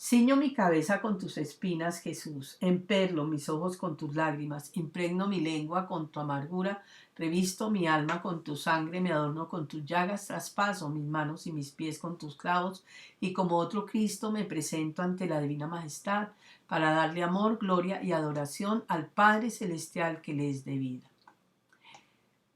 Ciño mi cabeza con tus espinas, Jesús, emperlo mis ojos con tus lágrimas, impregno mi lengua con tu amargura, revisto mi alma con tu sangre, me adorno con tus llagas, traspaso mis manos y mis pies con tus clavos, y como otro Cristo me presento ante la divina majestad, para darle amor, gloria y adoración al Padre Celestial que le es debida.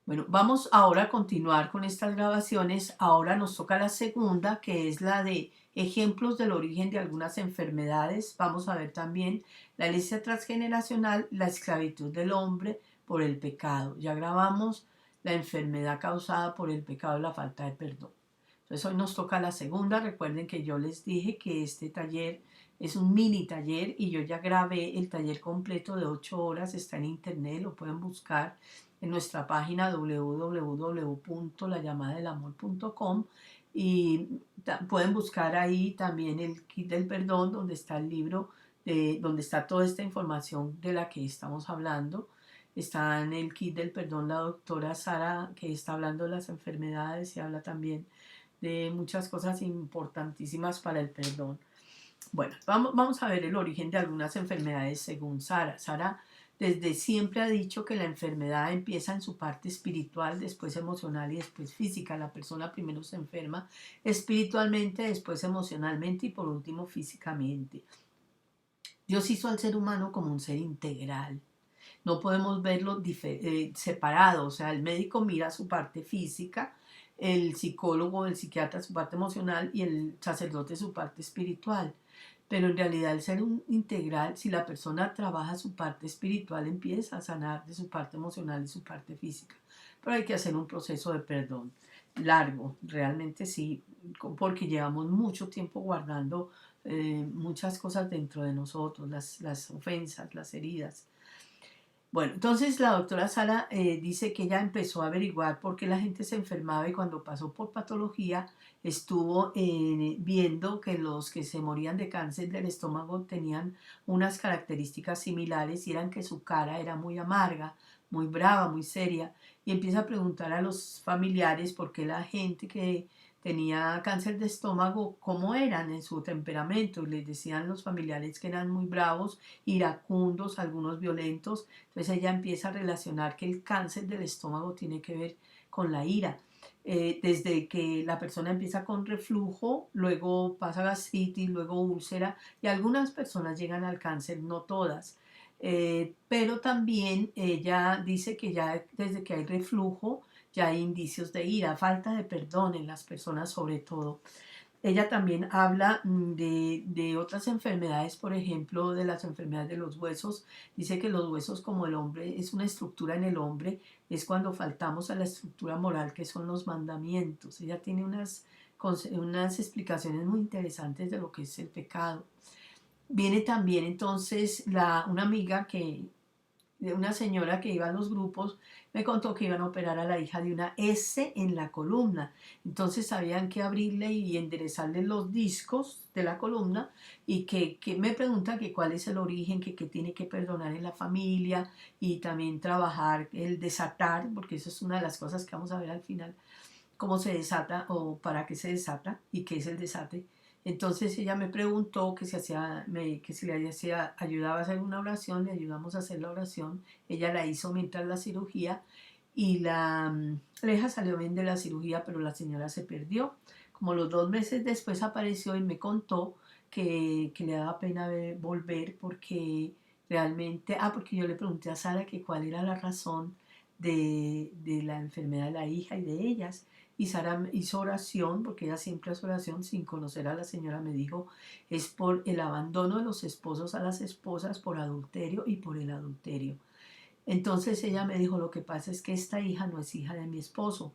Bueno, vamos ahora a continuar con estas grabaciones. Ahora nos toca la segunda, que es la de ejemplos del origen de algunas enfermedades. Vamos a ver también la herencia transgeneracional, la esclavitud del hombre por el pecado. Ya grabamos la enfermedad causada por el pecado y la falta de perdón. Entonces hoy nos toca la segunda. Recuerden que yo les dije que este taller es un mini taller y yo ya grabé el taller completo de 8 horas. Está en internet, lo pueden buscar en nuestra página www.lallamadelaMor.com y pueden buscar ahí también el kit del perdón, donde está el libro, donde está toda esta información de la que estamos hablando. Está en el kit del perdón la doctora Sara, que está hablando de las enfermedades y habla también de muchas cosas importantísimas para el perdón. Bueno, vamos a ver el origen de algunas enfermedades según Sara. Sara desde siempre ha dicho que la enfermedad empieza en su parte espiritual, después emocional y después física. La persona primero se enferma espiritualmente, después emocionalmente y por último físicamente. Dios hizo al ser humano como un ser integral. No podemos verlo separado. O sea, el médico mira su parte física, el psicólogo, el psiquiatra su parte emocional y el sacerdote su parte espiritual. Pero en realidad el ser un integral, si la persona trabaja su parte espiritual, empieza a sanar de su parte emocional y su parte física. Pero hay que hacer un proceso de perdón largo, realmente sí, porque llevamos mucho tiempo guardando muchas cosas dentro de nosotros, las ofensas, las heridas. Bueno, entonces la doctora Sala dice que ella empezó a averiguar por qué la gente se enfermaba y cuando pasó por patología estuvo viendo que los que se morían de cáncer del estómago tenían unas características similares y eran que su cara era muy amarga, muy brava, muy seria y empieza a preguntar a los familiares por qué la gente que tenía cáncer de estómago, cómo eran en su temperamento y les decían los familiares que eran muy bravos, iracundos, algunos violentos. Entonces ella empieza a relacionar que el cáncer del estómago tiene que ver con la ira. Desde que la persona empieza con reflujo, luego pasa gastritis, luego úlcera y algunas personas llegan al cáncer, no todas. Pero también ella dice que ya desde que hay reflujo ya hay indicios de ira, falta de perdón en las personas sobre todo. Ella también habla de otras enfermedades, por ejemplo, de las enfermedades de los huesos. Dice que los huesos, como el hombre, es una estructura en el hombre, es cuando faltamos a la estructura moral que son los mandamientos. Ella tiene unas explicaciones muy interesantes de lo que es el pecado. Viene también entonces una amiga de una señora que iba a los grupos, me contó que iban a operar a la hija de una S en la columna. Entonces habían que abrirle y enderezarle los discos de la columna y que me pregunta que cuál es el origen, que tiene que perdonar en la familia y también trabajar el desatar, porque eso es una de las cosas que vamos a ver al final, cómo se desata o para qué se desata y qué es el desate. Entonces ella me preguntó que que si le ayudaba a hacer una oración, le ayudamos a hacer la oración. Ella la hizo mientras la cirugía y la hija salió bien de la cirugía, pero la señora se perdió. Como los 2 meses después apareció y me contó que le daba pena volver porque realmente, porque yo le pregunté a Sara que cuál era la razón de la enfermedad de la hija y de ellas. Y Sara hizo oración, porque ella siempre hace oración sin conocer a la señora, me dijo, es por el abandono de los esposos a las esposas, por adulterio y por el adulterio. Entonces ella me dijo, lo que pasa es que esta hija no es hija de mi esposo.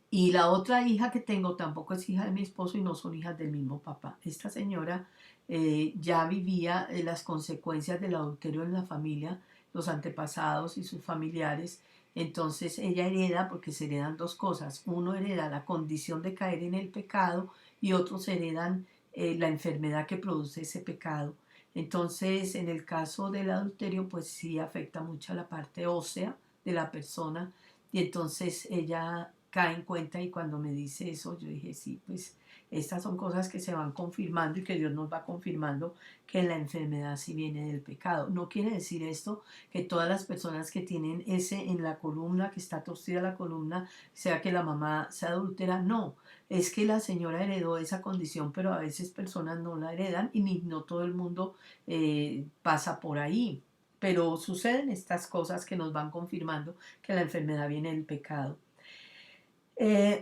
Y la otra hija que tengo tampoco es hija de mi esposo y no son hijas del mismo papá. Esta señora ya vivía las consecuencias del adulterio en la familia, los antepasados y sus familiares. Entonces ella hereda, porque se heredan dos cosas. Uno hereda la condición de caer en el pecado y otros heredan la enfermedad que produce ese pecado. Entonces, en el caso del adulterio, pues sí afecta mucho a la parte ósea de la persona y entonces ella cae en cuenta y cuando me dice eso, yo dije, sí, pues Estas son cosas que se van confirmando y que Dios nos va confirmando que la enfermedad sí viene del pecado. No quiere decir esto que todas las personas que tienen ese en la columna, que está torcida la columna, sea que la mamá sea adúltera. No, es que la señora heredó esa condición, pero a veces personas no la heredan y ni, no todo el mundo pasa por ahí. Pero suceden estas cosas que nos van confirmando que la enfermedad viene del pecado.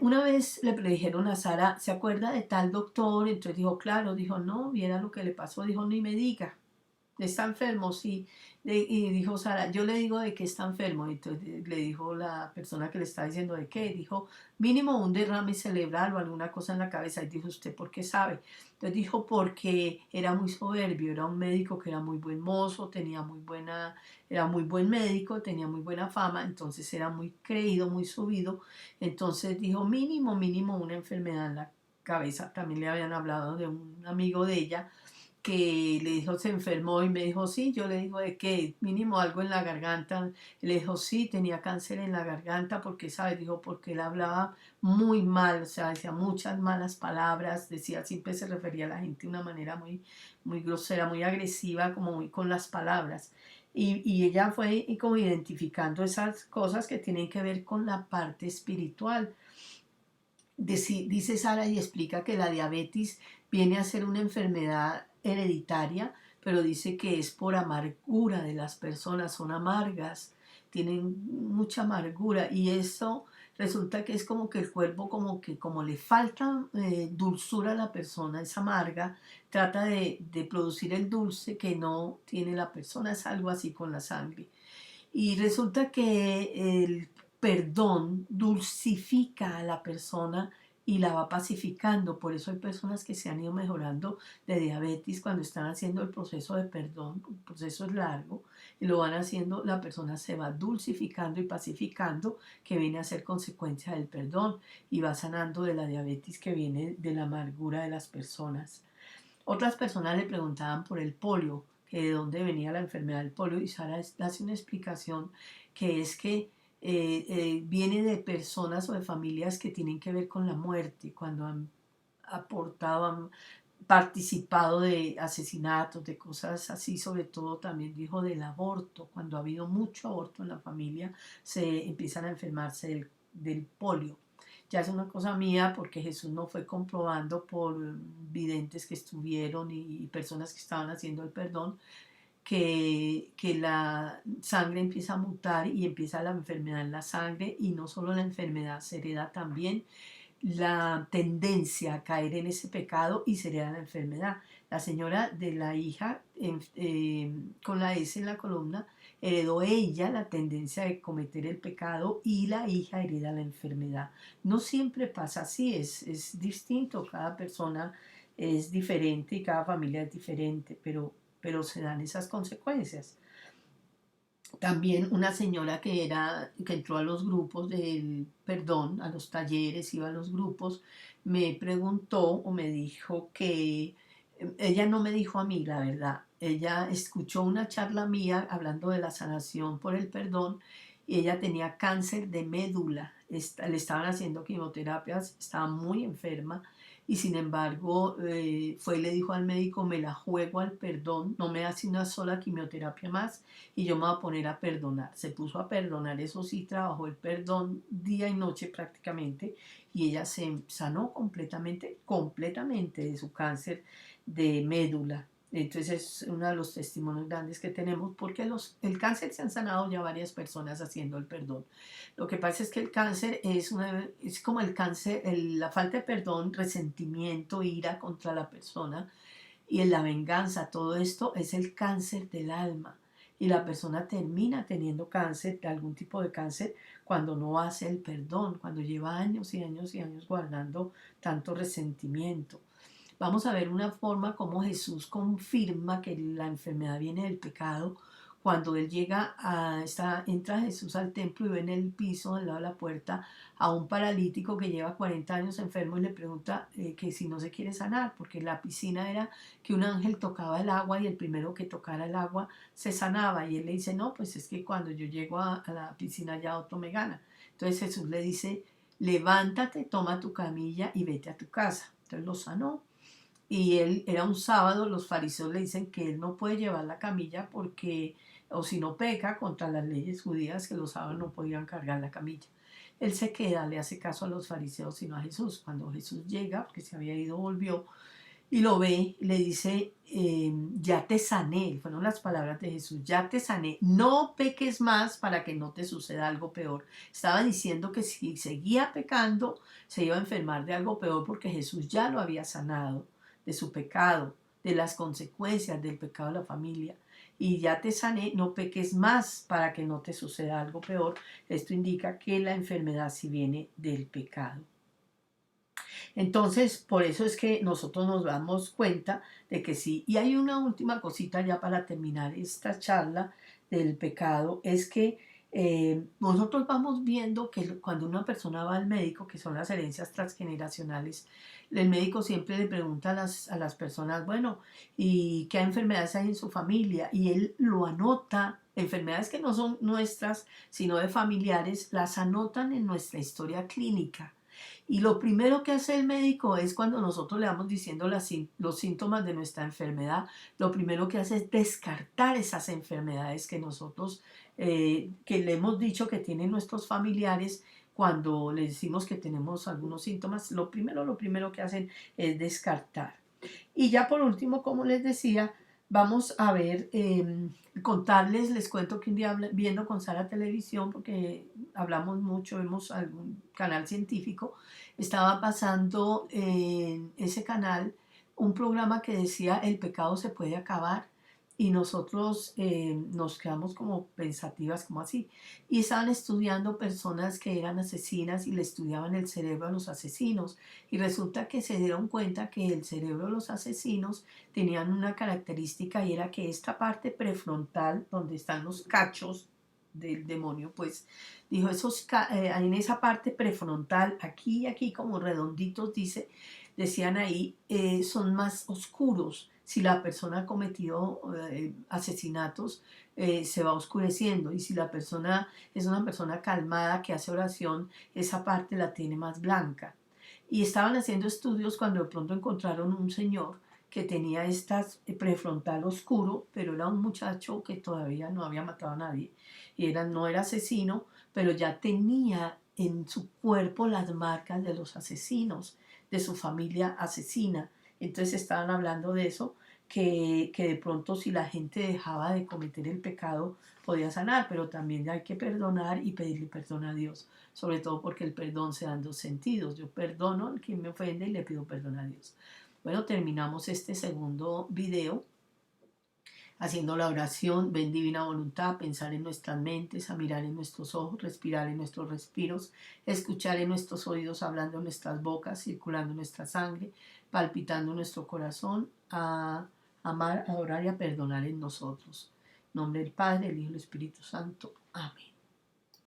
Una vez le predijeron a Sara, ¿se acuerda de tal doctor? Entonces dijo, claro, dijo, no, viera lo que le pasó, dijo, ni me diga, está enfermo, sí. Y dijo Sara, yo le digo de que está enfermo. Entonces le dijo la persona que le está diciendo de qué. Dijo, mínimo un derrame cerebral o alguna cosa en la cabeza. Y dijo, ¿usted por qué sabe? Entonces dijo, porque era muy soberbio, era un médico que era muy buen mozo, era muy buen médico, tenía muy buena fama, entonces era muy creído, muy subido. Entonces dijo, mínimo una enfermedad en la cabeza. También le habían hablado de un amigo de ella que le dijo se enfermó y me dijo sí, yo le digo de qué, mínimo algo en la garganta, le dijo sí, tenía cáncer en la garganta porque, ¿sabes? Dijo porque él hablaba muy mal, o sea, decía muchas malas palabras, decía, siempre se refería a la gente de una manera muy grosera, muy agresiva, como muy con las palabras. Y ella fue como identificando esas cosas que tienen que ver con la parte espiritual. Dice Sara y explica que la diabetes viene a ser una enfermedad hereditaria, pero dice que es por amargura de las personas, son amargas, tienen mucha amargura y eso resulta que es como que el cuerpo como le falta dulzura a la persona, es amarga, trata de producir el dulce que no tiene la persona, es algo así con la sangre. Y resulta que el perdón dulcifica a la persona y la va pacificando. Por eso hay personas que se han ido mejorando de diabetes cuando están haciendo el proceso de perdón. El proceso es largo y lo van haciendo, la persona se va dulcificando y pacificando, que viene a ser consecuencia del perdón y va sanando de la diabetes que viene de la amargura de las personas. Otras personas le preguntaban por el polio, que de dónde venía la enfermedad del polio, y Sara hace una explicación que es que viene de personas o de familias que tienen que ver con la muerte, cuando han aportado, han participado de asesinatos, de cosas así, sobre todo también dijo del aborto, cuando ha habido mucho aborto en la familia, se empiezan a enfermarse del polio. Ya es una cosa mía porque Jesús no fue comprobando por videntes que estuvieron y personas que estaban haciendo el perdón que la sangre empieza a mutar y empieza la enfermedad en la sangre y no solo la enfermedad, se hereda también la tendencia a caer en ese pecado y se hereda la enfermedad. La señora de la hija con la S en la columna heredó ella la tendencia de cometer el pecado y la hija hereda la enfermedad. No siempre pasa así, es distinto, cada persona es diferente y cada familia es diferente, pero se dan esas consecuencias. También una señora que entró a los grupos del perdón, a los talleres, iba a los grupos, me preguntó o me dijo que ella no me dijo a mí, la verdad. Ella escuchó una charla mía hablando de la sanación por el perdón y ella tenía cáncer de médula. Le estaban haciendo quimioterapias, estaba muy enferma y sin embargo fue y le dijo al médico, me la juego al perdón, no me hace una sola quimioterapia más y yo me voy a poner a perdonar. Se puso a perdonar, eso sí, trabajó el perdón día y noche prácticamente y ella se sanó completamente de su cáncer de médula. Entonces es uno de los testimonios grandes que tenemos porque el cáncer se han sanado ya varias personas haciendo el perdón. Lo que pasa es que el cáncer es como el cáncer, la falta de perdón, resentimiento, ira contra la persona y en la venganza, todo esto es el cáncer del alma. Y la persona termina teniendo cáncer, algún tipo de cáncer, cuando no hace el perdón, cuando lleva años y años y años guardando tanto resentimiento. Vamos a ver una forma como Jesús confirma que la enfermedad viene del pecado. Cuando él entra Jesús al templo y ve en el piso, al lado de la puerta, a un paralítico que lleva 40 años enfermo y le pregunta que si no se quiere sanar, porque la piscina era que un ángel tocaba el agua y el primero que tocara el agua se sanaba. Y él le dice, no, pues es que cuando yo llego a la piscina ya otro me gana. Entonces Jesús le dice, levántate, toma tu camilla y vete a tu casa. Entonces lo sanó. Y él era un sábado, los fariseos le dicen que él no puede llevar la camilla porque, o si no peca contra las leyes judías, que los sábados no podían cargar la camilla. Él se queda, le hace caso a los fariseos, sino a Jesús. Cuando Jesús llega, porque se había ido, volvió, y lo ve, le dice, ya te sané, fueron las palabras de Jesús, ya te sané, no peques más para que no te suceda algo peor. Estaba diciendo que si seguía pecando, se iba a enfermar de algo peor porque Jesús ya lo había sanado de su pecado, de las consecuencias del pecado de la familia. Y ya te sané, no peques más para que no te suceda algo peor. Esto indica que la enfermedad sí viene del pecado. Entonces, por eso es que nosotros nos damos cuenta de que sí. Y hay una última cosita ya para terminar esta charla del pecado, es que nosotros vamos viendo que cuando una persona va al médico, que son las herencias transgeneracionales, el médico siempre le pregunta a las personas, bueno, ¿y qué enfermedades hay en su familia? Y él lo anota, enfermedades que no son nuestras, sino de familiares, las anotan en nuestra historia clínica. Y lo primero que hace el médico es cuando nosotros le vamos diciendo los síntomas de nuestra enfermedad, lo primero que hace es descartar esas enfermedades que nosotros, que le hemos dicho que tienen nuestros familiares. Cuando le decimos que tenemos algunos síntomas, lo primero que hacen es descartar. Y ya por último, como les decía, vamos a ver, contarles, les cuento que un día viendo con Sara Televisión, porque hablamos mucho, vemos algún canal científico, estaba pasando en ese canal un programa que decía el pecado se puede acabar. Y nosotros nos quedamos como pensativas, como así. Y estaban estudiando personas que eran asesinas y le estudiaban el cerebro a los asesinos. Y resulta que se dieron cuenta que el cerebro de los asesinos tenían una característica y era que esta parte prefrontal, donde están los cachos del demonio, pues dijo, en esa parte prefrontal, aquí y aquí como redonditos, decían ahí, son más oscuros. Si la persona ha cometido asesinatos, se va oscureciendo. Y si la persona es una persona calmada que hace oración, esa parte la tiene más blanca. Y estaban haciendo estudios cuando de pronto encontraron un señor que tenía prefrontal oscuro, pero era un muchacho que todavía no había matado a nadie. Y no era asesino, pero ya tenía en su cuerpo las marcas de los asesinos, de su familia asesina. Entonces estaban hablando de eso, que de pronto si la gente dejaba de cometer el pecado podía sanar, pero también hay que perdonar y pedirle perdón a Dios, sobre todo porque el perdón se da en dos sentidos. Yo perdono al quien me ofende y le pido perdón a Dios. Bueno, terminamos este segundo video haciendo la oración, ven divina voluntad, pensar en nuestras mentes, a mirar en nuestros ojos, respirar en nuestros respiros, escuchar en nuestros oídos, hablando en nuestras bocas, circulando nuestra sangre, palpitando nuestro corazón, a amar, adorar y a perdonar en nosotros. En nombre del Padre, del Hijo y del Espíritu Santo. Amén.